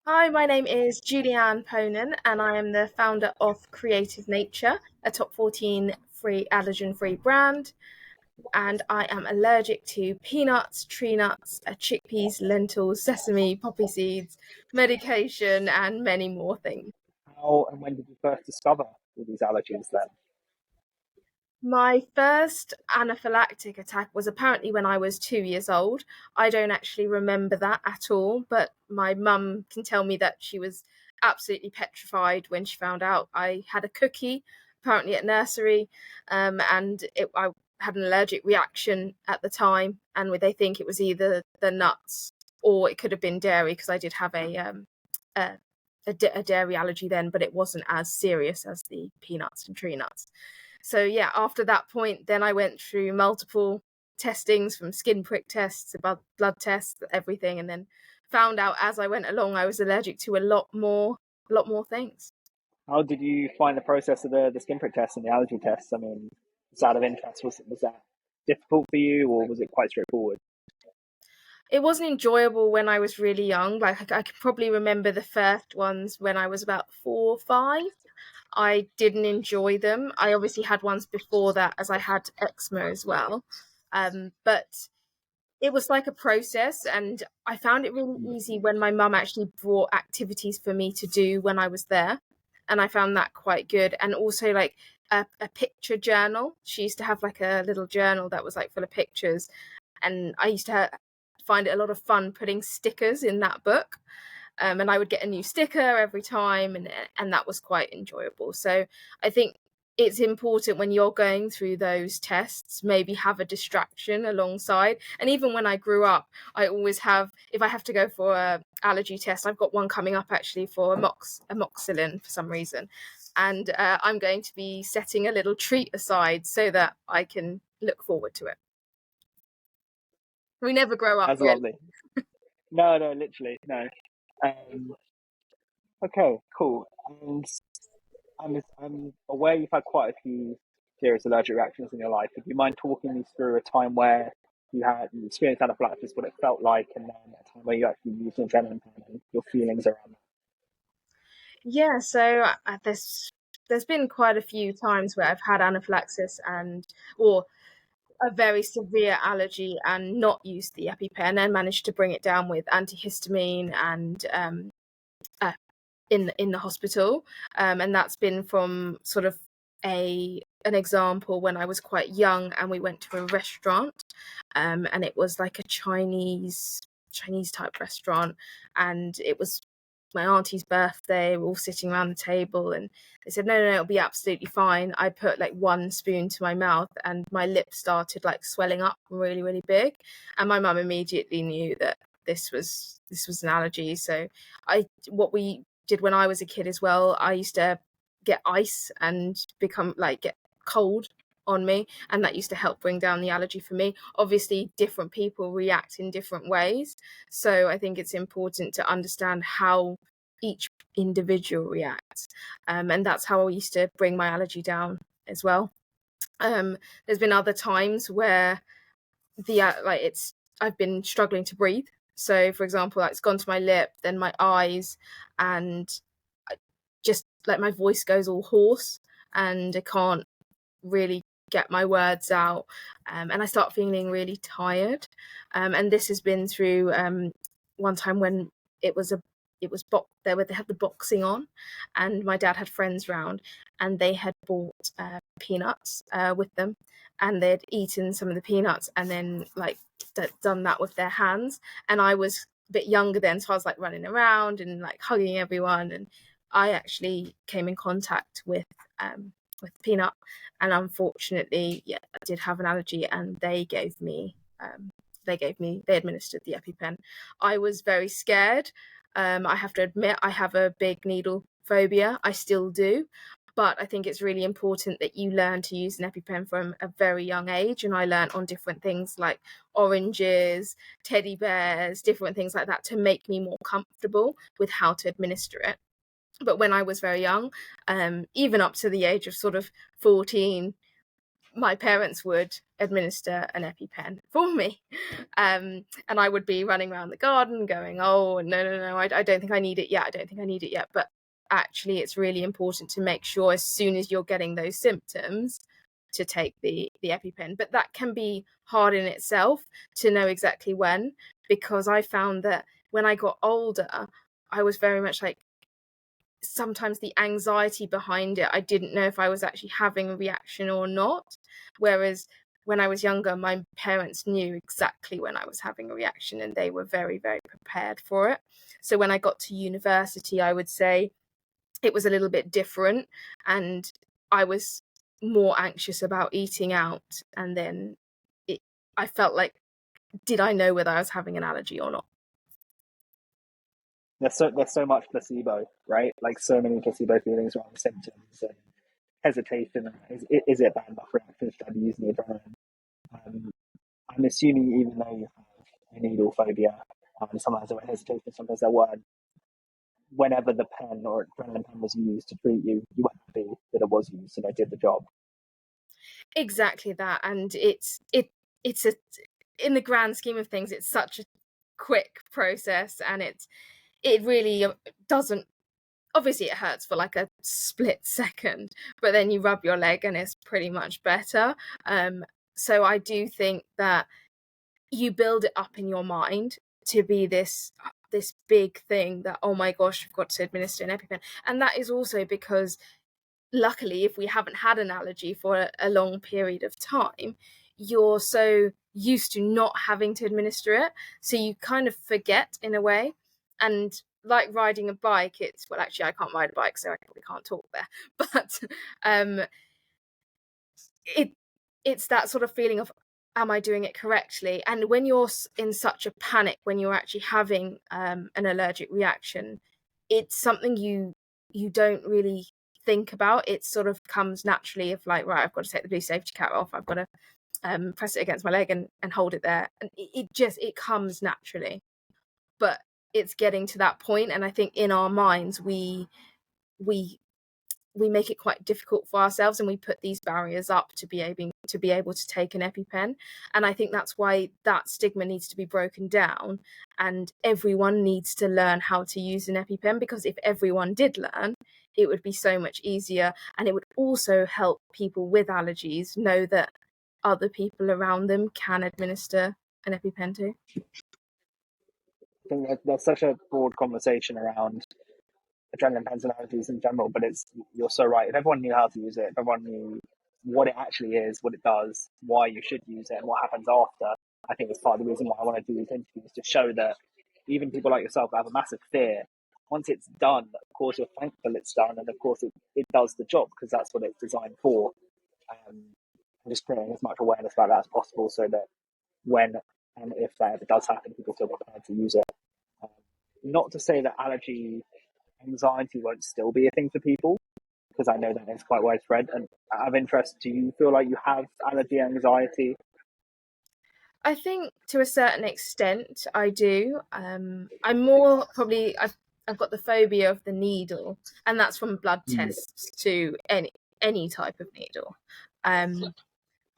Hi, my name is Juliane Ponan, and I am the founder of Creative Nature, a top 14 free allergen free brand. And I am allergic to peanuts, tree nuts, chickpeas, lentils, sesame, poppy seeds, medication, and many more things. How and when did you first discover all these allergies then? My first anaphylactic attack was apparently when I was 2 years old. I don't actually remember that at all, but my mum can tell me that she was absolutely petrified when she found out I had a cookie, apparently at nursery, I had an allergic reaction at the time, and they think it was either the nuts or it could have been dairy because I did have a, a dairy allergy then, but it wasn't as serious as the peanuts and tree nuts. So yeah, after that point, then I went through multiple testings, from skin prick tests to blood tests, everything, and then found out as I went along I was allergic to a lot more things. How did you find the process of the skin prick test and the allergy tests? I mean, just out of interest, was that difficult for you or was it quite straightforward? It wasn't enjoyable when I was really young. Like I can probably remember the first ones when I was about 4 or 5. I didn't enjoy them. I obviously had ones before that, as I had eczema as well. But it was like a process, and I found it really easy when my mum actually brought activities for me to do when I was there, and I found that quite good. And also like a picture journal. She used to have like a little journal that was like full of pictures, and I used to find it a lot of fun putting stickers in that book. And I would get a new sticker every time, and that was quite enjoyable. So I think it's important when you're going through those tests, maybe have a distraction alongside. And even when I grew up, I always have, if I have to go for a allergy test, I've got one coming up actually for amoxicillin for some reason, and I'm going to be setting a little treat aside so that I can look forward to it. We never grow up, That's really. lovely. No, no, literally, no. Um, okay, cool. And I'm aware you've had quite a few serious allergic reactions in your life. Would you mind talking me through a time where you experienced anaphylaxis, what it felt like, and then a time where you actually used an adrenaline pen and your feelings around Yeah, so there's been quite a few times where I've had anaphylaxis and or a very severe allergy and not used the EpiPen and managed to bring it down with antihistamine and uh, in the hospital. And that's been from sort of a an example when I was quite young and we went to a restaurant, and it was like a Chinese type restaurant, and it was my auntie's birthday. We're all sitting around the table, and they said, "No, no, no, it'll be absolutely fine." I put like one spoon to my mouth, and my lips started like swelling up really, really big. And my mum immediately knew that this was an allergy. So what we did when I was a kid as well, I used to get ice and become like get cold on me, and that used to help bring down the allergy for me. Obviously different people react in different ways, so I think it's important to understand how each individual reacts, and that's how I used to bring my allergy down as well. There's been other times where it's I've been struggling to breathe. So for example, like, it's gone to my lip, then my eyes, and just like my voice goes all hoarse, and I can't really get my words out, and I start feeling really tired. And this has been through one time when it was a they had the boxing on, and my dad had friends round, and they had bought peanuts with them, and they'd eaten some of the peanuts and then like done that with their hands. And I was a bit younger then, so I was like running around and like hugging everyone, and I actually came in contact with peanut, and unfortunately, yeah, I did have an allergy, and they administered the EpiPen. I was very scared. I have to admit, I have a big needle phobia. I still do. But I think it's really important that you learn to use an EpiPen from a very young age. And I learned on different things like oranges, teddy bears, different things like that to make me more comfortable with how to administer it. But when I was very young, even up to the age of sort of 14, my parents would administer an EpiPen for me. And I would be running around the garden going, oh, no, I don't think I need it yet. I don't think I need it yet. But actually, it's really important to make sure as soon as you're getting those symptoms to take the EpiPen. But that can be hard in itself to know exactly when, because I found that when I got older, I was very much like, sometimes the anxiety behind it, I didn't know if I was actually having a reaction or not. Whereas when I was younger, my parents knew exactly when I was having a reaction and they were very, very prepared for it. So when I got to university, I would say it was a little bit different, and I was more anxious about eating out. And then I felt like, did I know whether I was having an allergy or not? There's so much placebo, right? Like so many placebo feelings around symptoms and hesitation. Is it bad enough reaction? Should I be using the adrenaline? I'm assuming even though you have a needle phobia, sometimes there were hesitation, sometimes there weren't. Whenever the pen or adrenaline pen was used to treat you, you were happy that it was used and it did the job. Exactly that. And it's a, in the grand scheme of things, it's such a quick process, and it really doesn't, obviously it hurts for like a split second, but then you rub your leg and it's pretty much better. So I do think that you build it up in your mind to be this big thing that, oh my gosh, you've got to administer an EpiPen. And that is also because, luckily, if we haven't had an allergy for a long period of time, you're so used to not having to administer it, so you kind of forget in a way. And like riding a bike, it's, well, actually I can't ride a bike, so I probably can't talk there, but it's that sort of feeling of, am I doing it correctly? And when you're in such a panic, when you're actually having an allergic reaction, it's something you don't really think about. It sort of comes naturally of like, right, I've got to take the blue safety cap off, I've got to press it against my leg and hold it there, and it comes naturally. But it's getting to that point, and I think in our minds we make it quite difficult for ourselves, and we put these barriers up to be able to take an EpiPen. And I think that's why that stigma needs to be broken down, and everyone needs to learn how to use an EpiPen, because if everyone did learn, it would be so much easier, and it would also help people with allergies know that other people around them can administer an EpiPen too. I think there's such a broad conversation around adrenaline pens and allergies in general, but you're so right. If everyone knew how to use it, if everyone knew what it actually is, what it does, why you should use it, and what happens after, I think it's part of the reason why I want to do these interviews, to show that even people like yourself that have a massive fear, once it's done, of course you're thankful it's done, and of course it does the job, because that's what it's designed for. And just creating as much awareness about that as possible, so that when and if that ever does happen, people feel prepared to use it. Not to say that anxiety won't still be a thing for people, because I know that it's quite widespread. And out of interest, do you feel like you have allergy anxiety? I think to a certain extent I do. I'm more probably, I've got the phobia of the needle, and that's from blood tests to any type of needle.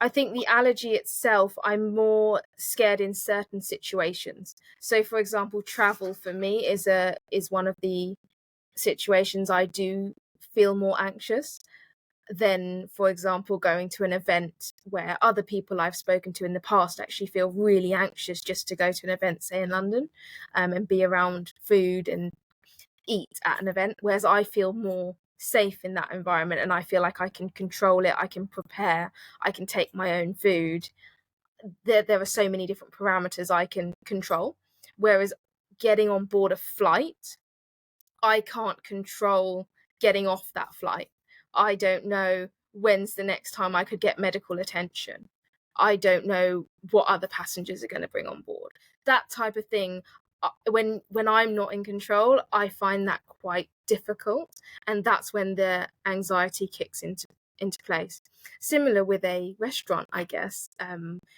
I think the allergy itself, I'm more scared in certain situations. So, for example, travel for me is one of the situations I do feel more anxious than, for example, going to an event where other people I've spoken to in the past actually feel really anxious just to go to an event, say in London, and be around food and eat at an event, whereas I feel more safe in that environment, and I feel like I can control it, I can prepare, I can take my own food. There are so many different parameters I can control, whereas getting on board a flight, I can't control getting off that flight. I don't know when's the next time I could get medical attention. I don't know what other passengers are going to bring on board. That type of thing, when I'm not in control, I find that quite difficult, and that's when the anxiety kicks into place. Similar with a restaurant, I guess.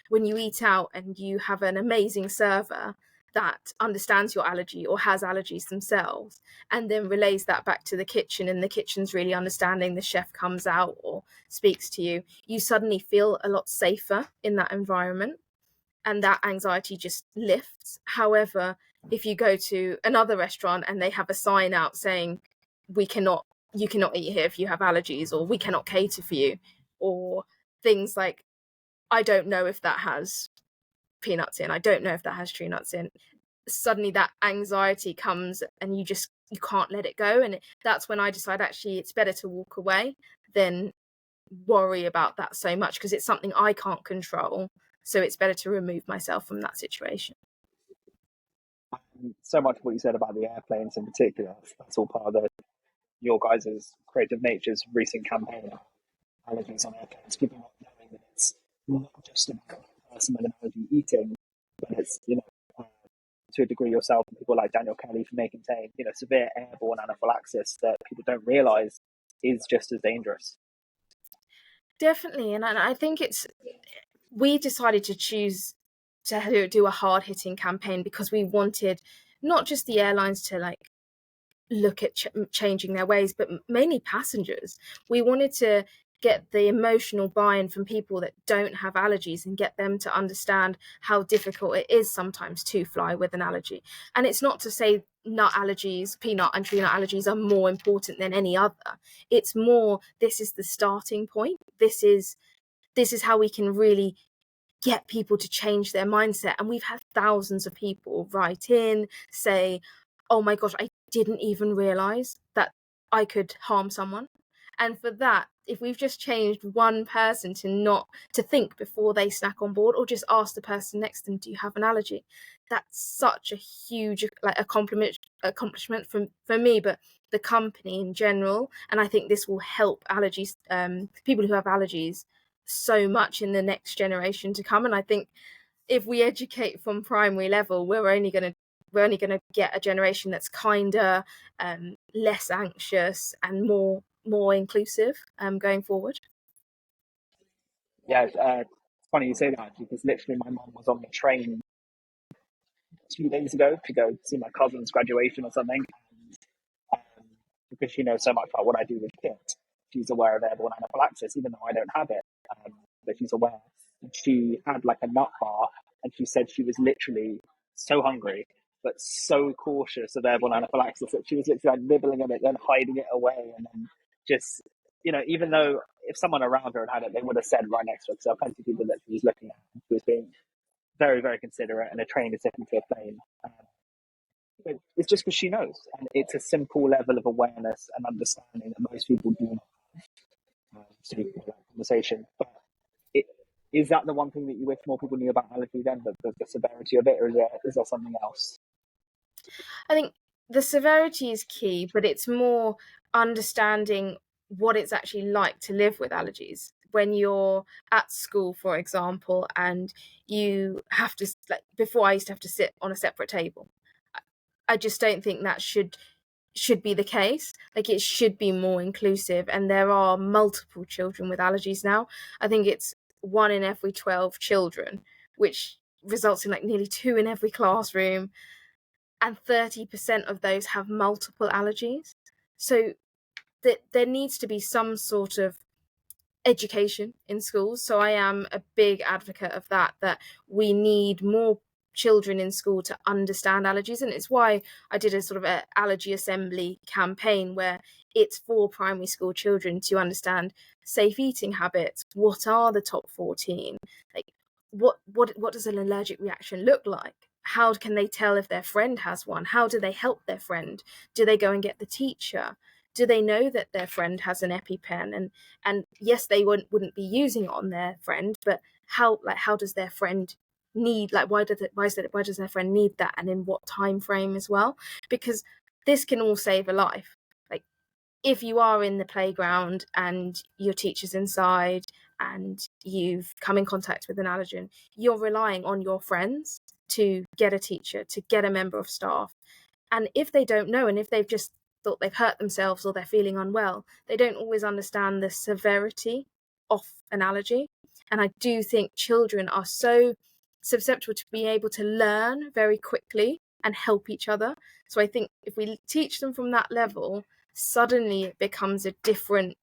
When you eat out and you have an amazing server that understands your allergy or has allergies themselves, and then relays that back to the kitchen, and the kitchen's really understanding, the chef comes out or speaks to you, you suddenly feel a lot safer in that environment, and that anxiety just lifts. However, if you go to another restaurant and they have a sign out saying, you cannot eat here if you have allergies, or we cannot cater for you, or things like, I don't know if that has peanuts in, I don't know if that has tree nuts in, suddenly that anxiety comes and you can't let it go. And that's when I decide, actually it's better to walk away than worry about that so much, because it's something I can't control, so it's better to remove myself from that situation. So much of what you said about the airplanes in particular, that's all part of your guys' Creative Nature's recent campaign, Allergies on Airplanes. People not knowing that it's not just about the person with an allergy eating, but it's, to a degree yourself and people like Daniel Kelly for making contain, severe airborne anaphylaxis that people don't realise is just as dangerous. Definitely, and I think we decided to choose to do a hard-hitting campaign because we wanted not just the airlines to like look at changing their ways, but mainly passengers. We wanted to get the emotional buy-in from people that don't have allergies and get them to understand how difficult it is sometimes to fly with an allergy. And it's not to say nut allergies, peanut and tree nut allergies are more important than any other. It's more, this is the starting point. This is how we can really get people to change their mindset. And we've had thousands of people write in, say, oh my gosh, I didn't even realize that I could harm someone. And for that, if we've just changed one person to think before they snack on board, or just ask the person next to them, do you have an allergy? That's such a huge accomplishment for me, but the company in general. And I think this will help people who have allergies so much in the next generation to come. And I think if we educate from primary level, we're only going to get a generation that's kinder, less anxious, and more inclusive going forward. Yeah, it's funny you say that, because literally my mum was on the train 2 days ago to go see my cousin's graduation or something, and because she knows so much about what I do with kids, she's aware of airborne anaphylaxis, even though I don't have it, but she's aware. And she had like a nut bar, and she said she was literally so hungry, but so cautious of airborne anaphylaxis that she was literally like nibbling on it, then hiding it away, and then just, even though if someone around her had it, they would have said right next to her, because there are plenty of people that she was looking at. She was being very, very considerate, and a train is taken to a plane. But it's just because she knows, and it's a simple level of awareness and understanding that most people do not have. So you that conversation, but is that the one thing that you wish more people knew about allergy then, the severity of it, or is there something else? I think the severity is key, but it's more understanding what it's actually like to live with allergies. When you're at school, for example, and you have to, like before I used to have to sit on a separate table. I just don't think that should be the case. Like, it should be more inclusive, and there are multiple children with allergies now. I think it's 1 in every 12 children, which results in like nearly 2 in every classroom, and 30% of those have multiple allergies. So there needs to be some sort of education in schools. So I am a big advocate of that we need more children in school to understand allergies. And it's why I did a sort of a allergy assembly campaign, where it's for primary school children to understand safe eating habits. What are the top 14? Like, what does an allergic reaction look like? How can they tell if their friend has one? How do they help their friend? Do they go and get the teacher? Do they know that their friend has an EpiPen? And yes, they wouldn't be using it on their friend, but how does their friend need, like, why does their friend need that, and in what time frame as well? Because this can all save a life. Like, if you are in the playground and your teacher's inside and you've come in contact with an allergen, you're relying on your friends to get a teacher, to get a member of staff. And if they don't know, and if they've just thought they've hurt themselves or they're feeling unwell, they don't always understand the severity of an allergy. And I do think children are so susceptible to being able to learn very quickly and help each other. So I think if we teach them from that level, suddenly it becomes a different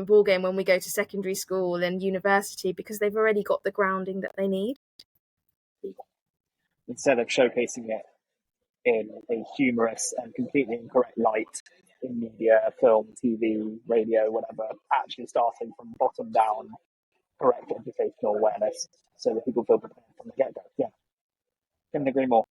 ball game when we go to secondary school and university, because they've already got the grounding that they need. Instead of showcasing it in a humorous and completely incorrect light in media, film, TV, radio, whatever, actually starting from bottom down, correct educational awareness so that people feel prepared from the get-go. Yeah, couldn't agree more.